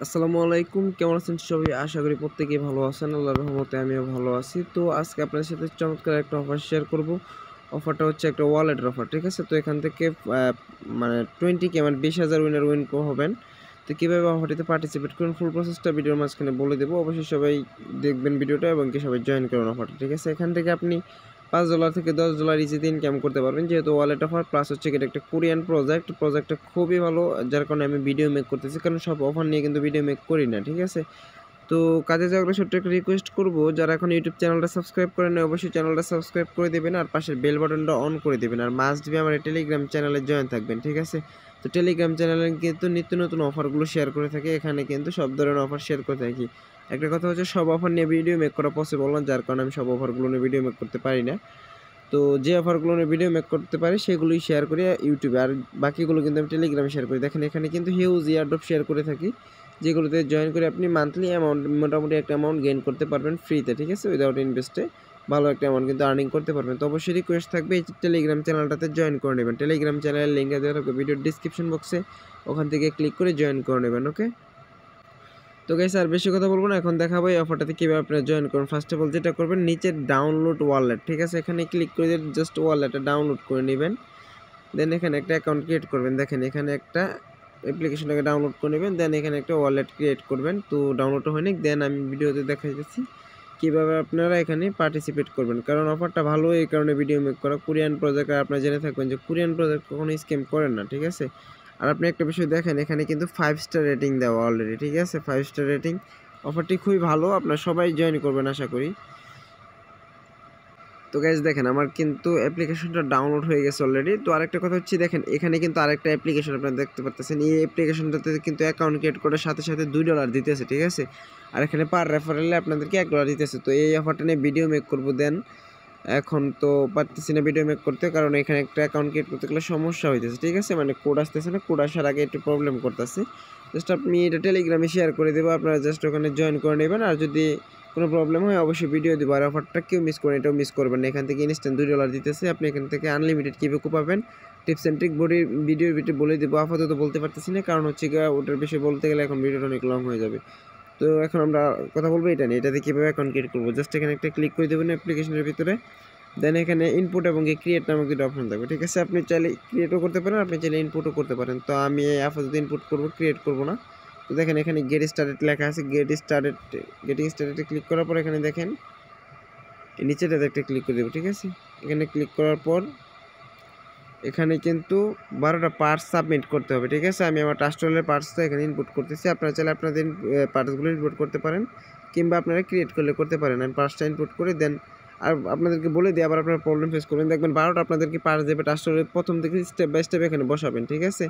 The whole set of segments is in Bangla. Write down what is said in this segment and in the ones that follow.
আসসালামু আলাইকুম, কেমন আছেন সবাই? আশা করি প্রত্যেকেই ভালো আছেন। আল্লাহর রহমতে আমিও ভালো আছি। তো আজকে আপনাদের সাথে চমৎকার একটা অফার শেয়ার করব। অফারটা হচ্ছে একটা ওয়ালেটের অফার, ঠিক আছে? তো এখান থেকে আ মানে 20K মানে 20,000 উইন হবেন। তো কিভাবে অফারটিতে পার্টিসিপেট করুন ফুল প্রসেসটা ভিডিওর মাঝখানে বলে দেব। অবশ্যই সবাই দেখবেন ভিডিওটা এবং কি সবাই জয়েন করুন অফারটা, ঠিক আছে? এখান থেকে আপনি $5 থেকে $10 ইজিতে ইনকাম করতে পারবেন। যেহেতু ওয়ালেট অফার প্লাস হচ্ছে এটা একটা কোরিয়ান প্রজেক্টটা খুবই ভালো, যার কারণে আমি ভিডিও মেক করতেছি। কারণ সব অফার নিয়ে কিন্তু ভিডিও মেক করি না, ঠিক আছে? তো কাজে যাওয়ার আগে ছোট্ট একটা রিকোয়েস্ট করব, যারা এখন ইউটিউব চ্যানেলটা সাবস্ক্রাইব করেন নাই অবশ্যই চ্যানেলটা সাবস্ক্রাইব করে দিবেন আর পাশের বেল বাটনটা অন করে দিবেন। আর মাস্ট বি আমার টেলিগ্রাম চ্যানেলে জয়েন থাকবেন, ঠিক আছে? তো টেলিগ্রাম চ্যানেলে কিন্তু নিত্য নতুন অফারগুলো শেয়ার করে থাকি। এখানে কিন্তু সব ধরনের অফার শেয়ার করে থাকি। একটা কথা হচ্ছে সব অফার নিয়ে ভিডিও মেক করা পসিবল না, যার কারণে আমি সব অফারগুলো নিয়ে ভিডিও মেক করতে পারি না। তো যে অফারগুলো নিয়ে ভিডিও মেক করতে পারি সেগুলোই শেয়ার করি ইউটিউবে, আর বাকিগুলো কিন্তু আমি টেলিগ্রামে শেয়ার করি। দেখেন এখানে কিন্তু হিউজ এয়ারড্রপ শেয়ার করে থাকি, যেগুলোতে জয়েন করে আপনি মান্থলি অ্যামাউন্ট মোটামুটি একটা অ্যামাউন্ট গেইন করতে পারবেন ফ্রিতে, ঠিক আছে? উইদাউট ইনভেস্টে ভালো একটা অ্যামাউন্ট কিন্তু আর্নিং করতে পারবেন। তো অবশ্যই রিকোয়েস্ট থাকবে এই টেলিগ্রাম চ্যানেলটাতে জয়েন করে নেবেন। টেলিগ্রাম চ্যানেলের লিঙ্কটা দেওয়া থাকবে ভিডিওর ডিসক্রিপশন বক্সে, ওখান থেকে ক্লিক করে জয়েন করে নেবেন, ওকে? তো গাইস আর বেশি কথা বলবো না, এখন দেখাবো এই অফারটাতে কীভাবে আপনারা জয়েন করুন। ফার্স্ট অফ অল যেটা করবেন, নিচে ডাউনলোড ওয়ালেট, ঠিক আছে? এখানে ক্লিক করে জাস্ট ওয়ালেটটা ডাউনলোড করে নেবেন। দেন এখানে একটা অ্যাকাউন্ট ক্রিয়েট করবেন। দেখেন এখানে একটা অ্যাপ্লিকেশনটাকে ডাউনলোড করে নেবেন। দেন এখানে একটা ওয়ালেট ক্রিয়েট করবেন। তো ডাউনলোড হয়নি, দেন আমি ভিডিওতে দেখাইতেছি কীভাবে আপনারা এখানে পার্টিসিপেট করবেন। কারণ অফারটা ভালো, এই কারণে ভিডিও মেক করা। কোরিয়ান প্রজেক্ট, আর আপনারা জেনে থাকবেন যে কোরিয়ান প্রজেক্ট কখনো স্ক্যাম করেন না, ঠিক আছে? আর আপনি একটা বিষয় দেখেন, এখানে কিন্তু 5 স্টার রেটিং দেওয়া অলরেডি, ঠিক আছে? 5 স্টার রেটিং। অফারটি খুবই ভালো, আপনারা সবাই জয়েন করবেন আশা করি। তো গাইজ দেখেন আমার কিন্তু অ্যাপ্লিকেশনটা ডাউনলোড হয়ে গেছে অলরেডি। তো আরেকটা কথা হচ্ছে, দেখেন এখানে কিন্তু আরেকটা অ্যাপ্লিকেশন আপনারা দেখতে পাচ্ছেন। এই অ্যাপ্লিকেশনটাতে কিন্তু অ্যাকাউন্ট ক্রিয়েট করার সাথে সাথে $2 দিতেছে, ঠিক আছে? আর এখানে পার রেফারেলে আপনাদেরকে $1 দিতেছে। তো এই অফারটা নিয়ে ভিডিও মেক করবো, দেন এখন তো পারতেছি না ভিডিও মেক করতে, কারণ এখানে একটা অ্যাকাউন্ট ক্রিয়েট করতে গেলে সমস্যা হইতেছে, ঠিক আছে? মানে কোড আসতেছে না, কোড আসার আগে একটু প্রবলেম করতেছে। জাস্ট আপনি এটা টেলিগ্রামে শেয়ার করে দেবো, আপনারা জাস্ট ওখানে জয়েন করে নেবেন। আর যদি কোনো প্রবলেম হয় অবশ্যই ভিডিও দেবো। আর অফারটা কেউ মিস করেন, এটাও মিস করবেন না। এখান থেকে ইনস্ট্যান্ট $2 দিতেছে, আপনি এখান থেকে আনলিমিটেড কীভাবে পাবেন টিপস অ্যান্ড ট্রিক ভিডিওর ভিতরে বলে দেবো। আপাতত বলতে পারতেছি না, কারণ হচ্ছে গিয়ে ওটার বিষয়ে বলতে গেলে এখন ভিডিওটা অনেক লং হয়ে যাবে। তো এখন আমরা কথা বলবো এটা নিয়ে, এটাতে কীভাবে অ্যাকাউন্ট ক্রিয়েট করবো। জাস্ট এখানে একটা ক্লিক করে দেবেন অ্যাপ্লিকেশনের ভিতরে। দেন এখানে ইনপুট এবং ক্রিয়েট নামক দুটো অপশন থাকবে, ঠিক আছে? আপনি চাইলে ক্রিয়েটও করতে পারেন, আপনি চাইলে ইনপুটও করতে পারেন। তো আমি আপাতত ইনপুট করবো, ক্রিয়েট করবো না। তো দেখেন এখানে গেট স্টার্টেড লেখা আছে, গেটিং স্টার্টেডে ক্লিক করার পর এখানে দেখেন নিচেটাতে একটা ক্লিক করে দেবো, ঠিক আছে? এখানে ক্লিক করার পর এখানে কিন্তু 12টা পার্টস সাবমিট করতে হবে, ঠিক আছে? আমি আমার ট্রাস্টওয়ালের পার্টসটা এখানে ইনপুট করতেছি। আপনারা চাইলে আপনাদের পার্টসগুলো ইনপুট করতে পারেন, কিংবা আপনারা ক্রিয়েট করলে করতে পারেন। আমি পার্টসটা ইনপুট করে দেন আর আপনাদেরকে বলে দিই, আবার আপনারা প্রবলেম ফেস করবেন। দেখবেন 12টা আপনাদেরকে পার্টস দেবে, ট্রাস্টওয়ালের প্রথম থেকে স্টেপ বাই স্টেপ এখানে বসাবেন, ঠিক আছে?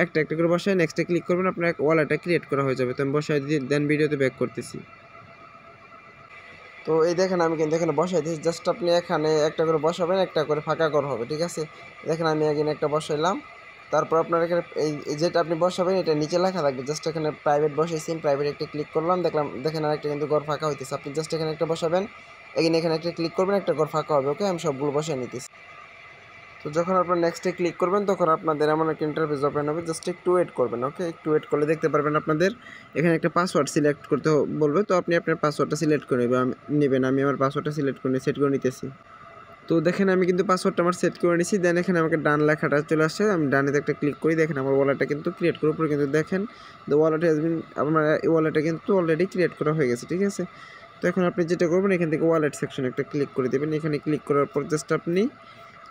একটা একটা করে বসায় নেক্সটে ক্লিক করবেন, আপনার ওয়ালেটটা ক্রিয়েট করা হয়ে যাবে। তো আমি বসাই দিয়ে দেন ভিডিওতে ব্যাক করতেছি। তো এই দেখেন আমি কিন্তু এখানে বসাই দিয়েছি। জাস্ট আপনি এখানে একটা করে বসাবেন, একটা করে ফাঁকা ঘর হবে, ঠিক আছে? দেখেন আমি এখানে একটা বসাইলাম। তারপর আপনার এখানে এই যেটা আপনি বসাবেন এটা নিচে লেখা থাকবে। জাস্ট এখানে প্রাইভেট বসাইছি, প্রাইভেট একটা ক্লিক করলাম, দেখেন আরেকটা কিন্তু ঘর ফাঁকা হইতেছে। আপনি জাস্ট এখানে একটা বসাবেন, এখানে একটা ক্লিক করবেন, একটা ঘর ফাঁকা হবে, ওকে? আমি সবগুলো বসাই নিতেছি। তো যখন আপনার নেক্সটে ক্লিক করবেন তখন আপনাদের এমন একটা ইন্টারফেস ওপেন হবে, জাস্ট একটু ওয়েট করবেন, ওকে? একটু ওয়েট করলে দেখতে পারবেন আপনাদের এখানে একটা পাসওয়ার্ড সিলেক্ট করতে বলবে। তো আপনি আপনার পাসওয়ার্ডটা সিলেক্ট করে নেবেন। আমি আমার পাসওয়ার্ডটা সিলেক্ট করে সেট করে নিতেছি। তো দেখেন আমি কিন্তু পাসওয়ার্ডটা আমার সেট করে নিয়েছি। দেন এখানে আমাকে ডান লেখাটা চলে আসছে, আমি ডানেতে একটা ক্লিক করি। দেখেন আমার ওয়ালেটটা কিন্তু ক্রিয়েট করার পরে কিন্তু দেখেন দ্য ওয়ালেট হ্যাজ বিন, আমার এই ওয়ালেটটা কিন্তু অলরেডি ক্রিয়েট করা হয়ে গেছে, ঠিক আছে? তো এখন আপনি যেটা করবেন এখান থেকে ওয়ালেট সেকশনে একটা ক্লিক করে দেবেন। এখানে ক্লিক করার পর জাস্ট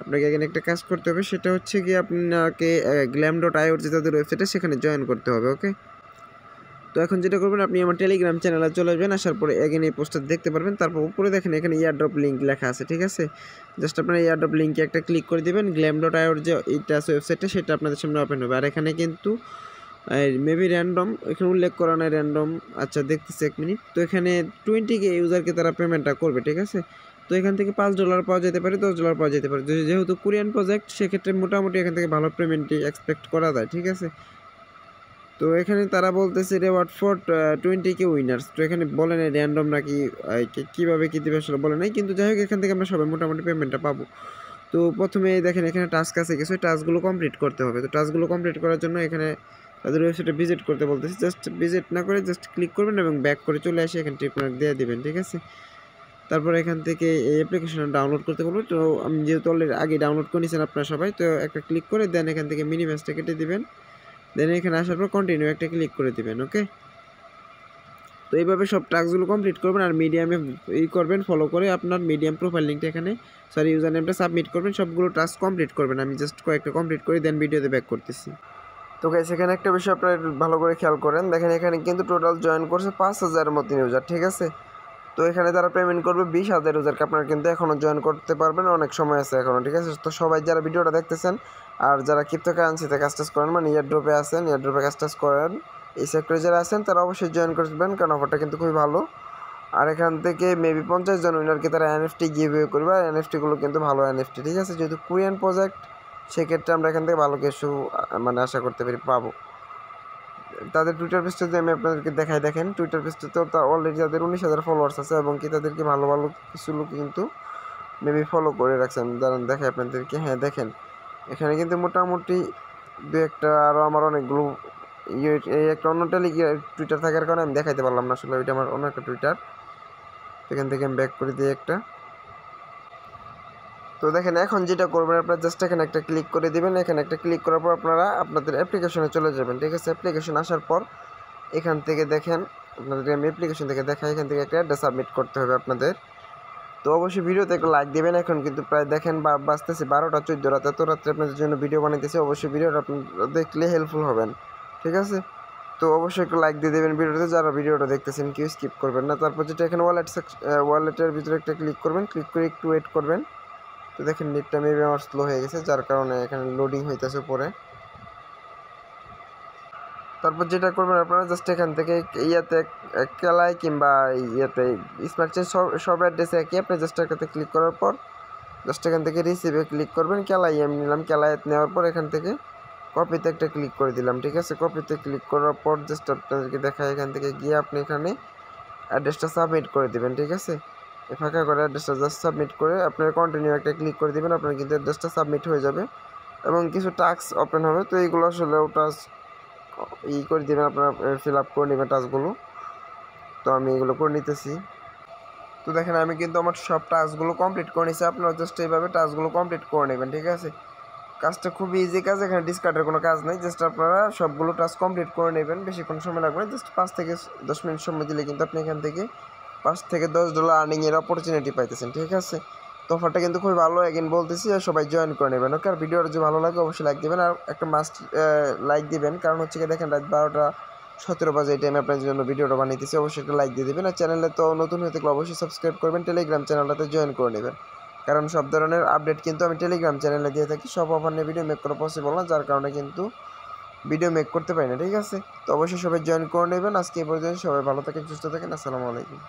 আপনাকে এখানে একটা কাজ করতে হবে, সেটা হচ্ছে গিয়ে আপনাকে glam.io যে তাদের ওয়েবসাইটে সেখানে জয়েন করতে হবে, ওকে? তো এখন যেটা করবেন আপনি আমার টেলিগ্রাম চ্যানেলে চলে আসবেন। আসার পরে এগেন এই পোস্টটা দেখতে পারবেন। তারপর উপরে দেখেন এখানে এয়ারড্রপ লিঙ্ক লেখা আছে, ঠিক আছে? জাস্ট আপনারা এয়ারড্রপ লিঙ্কে একটা ক্লিক করে দেবেন। glam.io যে এইটা আছে ওয়েবসাইটটা, সেটা আপনাদের সামনে ওপেন হবে। আর এখানে কিন্তু মেবি র্যান্ডম এখানে উল্লেখ করা নাই, র্যান্ডম। আচ্ছা দেখতেছি 1 মিনিট। তো এখানে 20K ইউজারকে তারা পেমেন্টটা করবে, ঠিক আছে? তো এখান থেকে $5 পাওয়া যেতে পারে, $10 পাওয়া যেতে পারে। যেহেতু কোরিয়ান প্রজেক্ট সেক্ষেত্রে মোটামুটি এখান থেকে ভালো পেমেন্টই এক্সপেক্ট করা যায়, ঠিক আছে? তো এখানে তারা বলতেছে রেওয়ার্ড ফর 20K উইনার্স। তো এখানে বলে নাই র্যান্ডম নাকি কীভাবে কী দেবে আসলে বলে নাই, কিন্তু যাই হোক এখান থেকে আমরা সবাই মোটামুটি পেমেন্টটা পাবো। তো প্রথমে দেখেন এখানে টাস্ক আছে কিছু, টাস্কগুলো কমপ্লিট করতে হবে। তো টাস্কগুলো কমপ্লিট করার জন্য এখানে তাদের ওয়েবসাইটে ভিজিট করতে বলতেছি। জাস্ট ভিজিট না করে জাস্ট ক্লিক করবেন এবং ব্যাক করে চলে আসে এখানে টিক মার্ক দিয়ে দিবেন, ঠিক আছে। তারপর এখান থেকে এই অ্যাপ্লিকেশনটা ডাউনলোড করতে বলবো। তো আমি যেহেতু অলরেডি আগে ডাউনলোড করে নিয়েছেন আপনারা সবাই, তো একটা ক্লিক করে দেন এখান থেকে মিনিমাইজটা কেটে দিবেন। দেন এখানে আসার পর কন্টিনিউ একটা ক্লিক করে দিবেন, ওকে। তো এইভাবে সব টাস্কগুলো কমপ্লিট করবেন আর মিডিয়ামে করবেন, ফলো করে আপনার মিডিয়াম প্রোফাইল লিঙ্কটা এখানে ইউজার নেমটা সাবমিট করবেন। সবগুলো টাস্ক কমপ্লিট করবেন। আমি জাস্ট কয়েকটা কমপ্লিট করে দেন ভিডিওতে ব্যাক করতেছি। তো গাইস এখানে একটা বিষয় আপনারা ভালো করে খেয়াল করেন, দেখেন এখানে কিন্তু টোটাল জয়েন করছে 5000-এর মতো ইউজার, ঠিক আছে। তো এখানে যারা পেমেন্ট করবে 20,000 ইউজারকে আপনারা কিন্তু এখনও জয়েন করতে পারবেন, অনেক সময় আছে এখনও, ঠিক আছে। তো সবাই যারা ভিডিওটা দেখতেছেন আর যারা ক্রিপ্টোকারেন্সিতে কাজ করেন, মানে এয়ারড্রপে আছেন, এয়ারড্রপে কাজ করেন, এই সেক্টরে যারা আছেন তারা অবশ্যই জয়েন করবেন, কারণ অফারটা কিন্তু খুবই ভালো। আর এখান থেকে মেবি 50 জন উইনারকে তারা এনএফটি গিভওয়ে করবে, আর এনএফটিগুলো কিন্তু ভালো এনএফটি, ঠিক আছে। যেহেতু কোরিয়ান প্রজেক্ট, সেক্ষেত্রে আমরা এখান থেকে ভালো কিছু মানে আশা করতে পাবো। তাদের টুইটার পেজটা যদি আমি আপনাদেরকে দেখাই, দেখেন টুইটার পেজটা তো অলরেডি তাদের 19,000 ফলোয়ার্স আছে, এবং কি তাদেরকে ভালো ভালো কিছু লোক কিন্তু মেবি ফলো করে রাখছেন। দাঁড়ান দেখে আপনাদেরকে, হ্যাঁ দেখেন এখানে কিন্তু মোটামুটি দু একটা আরও আমার অনেকগুলো এই একটা অন্য টুইটার থাকার কারণে আমি দেখাইতে পারলাম না আসলে, ওইটা আমার অন্য একটা টুইটার। এখান থেকে আমি ব্যাক করে দিই একটা। তো দেখেন এখন যেটা করবেন আপনারা জাস্ট এখানে একটা ক্লিক করে দিবেন। এখানে একটা ক্লিক করার পর আপনারা আপনাদের অ্যাপ্লিকেশনে চলে যাবেন, ঠিক আছে। অ্যাপ্লিকেশন আসার পর এখান থেকে দেখেন আপনাদের আমি অ্যাপ্লিকেশন থেকে দেখাই, এখান থেকে একটা অ্যাড্রেস সাবমিট করতে হবে আপনাদের। তো অবশ্যই ভিডিওতে একটা লাইক দেবেন। এখন কিন্তু প্রায় দেখেন বাজতেছে 12টা 14 রাত, এত রাত্রে আপনাদের জন্য ভিডিও বানাইতেছি। অবশ্যই ভিডিওটা আপনারা দেখলে হেল্পফুল হবেন, ঠিক আছে। তো অবশ্যই একটু লাইক দিয়ে দেবেন ভিডিওতে, যারা ভিডিওটা দেখতেছেন কেউ স্কিপ করবেন না। তারপর যেটা এখানে ওয়ালেটের ভিতরে একটা ক্লিক করবেন, ক্লিক করে একটু ওয়েট করবেন। তো দেখেন নেটটা মেবি আমার স্লো হয়ে গেছে, যার কারণে এখানে লোডিং হইতেছে পরে। তারপর যেটা করবেন আপনারা জাস্ট এখান থেকে ইয়াতে কেলায় কিংবা ইয়াতে স্মার্ট চেঞ্জ সব অ্যাড্রেসে একই, আপনি জাস্ট এটাতে ক্লিক করার পর জাস্ট এখান থেকে রিসিভে ক্লিক করবেন। কেলাই আমি নিলাম, কেলায় নেওয়ার পর এখান থেকে কপিতে একটা ক্লিক করে দিলাম, ঠিক আছে। কপিতে ক্লিক করার পর জাস্ট আপনাদেরকে দেখায়, এখান থেকে গিয়ে আপনি এখানে অ্যাড্রেসটা সাবমিট করে দেবেন, ঠিক আছে। ফাঁকা করে অ্যাড্রেসটা জাস্ট সাবমিট করে আপনার কন্টিনিউ একটা ক্লিক করে দেবেন, আপনার কিন্তু অ্যাড্রেসটা সাবমিট হয়ে যাবে এবং কিছু টাস্ক ওপেন হবে। তো এইগুলো আসলে ওটা করে দেবেন, আপনারা ফিল আপ করে নেবেন টাস্কগুলো। তো আমি এগুলো করে নিতেছি। তো দেখেন আমি কিন্তু আমার সব টাস্কগুলো কমপ্লিট করে নিয়েছি, আপনারা জাস্ট এইভাবে টাস্কগুলো কমপ্লিট করে নেবেন, ঠিক আছে। কাজটা খুবই ইজি কাজ, এখানে ডিসকার্ডের কোনো কাজ নেই। জাস্ট আপনারা সবগুলো টাস্ক কমপ্লিট করে নেবেন, বেশিক্ষণ সময় লাগবে না, জাস্ট 5 থেকে 10 মিনিট সময় দিলে কিন্তু আপনি এখান থেকে $5 থেকে $10 আর্নিংয়ের অপরচুনিটি পাইতেছেন, ঠিক আছে। তো অফারটা কিন্তু খুবই ভালো, এগেন বলতেছি, আর সবাই জয়েন করে নেবেন, ওকে। আর ভিডিওটা যদি ভালো লাগে অবশ্যই লাইক দেবেন, আর একটা মাস্ট লাইক দিবেন, কারণ হচ্ছে কি দেখেন রাত 12টা 17 বাজে এই টাইমে আপনাদের জন্য ভিডিওটা বানিয়েছি। অবশ্যই একটা লাইক দিয়ে দেবেন, আর চ্যানেলে তো নতুন হয়ে থাকলে অবশ্যই সাবস্ক্রাইব করবেন, টেলিগ্রাম চ্যানেলটাতে জয়েন করে নেবেন, কারণ সব ধরনের আপডেট কিন্তু আমি টেলিগ্রাম চ্যানেলে দিয়ে থাকি। সব অফার নিয়ে ভিডিও মেক করা পসিবল না, যার কারণে কিন্তু ভিডিও মেক করতে পারি না, ঠিক আছে। তো অবশ্যই সবাই জয়েন করে নেবেন। আজকে এই পর্যন্ত, সবাই ভালো থাকেন, সুস্থ থাকেন, আসসালামু আলাইকুম।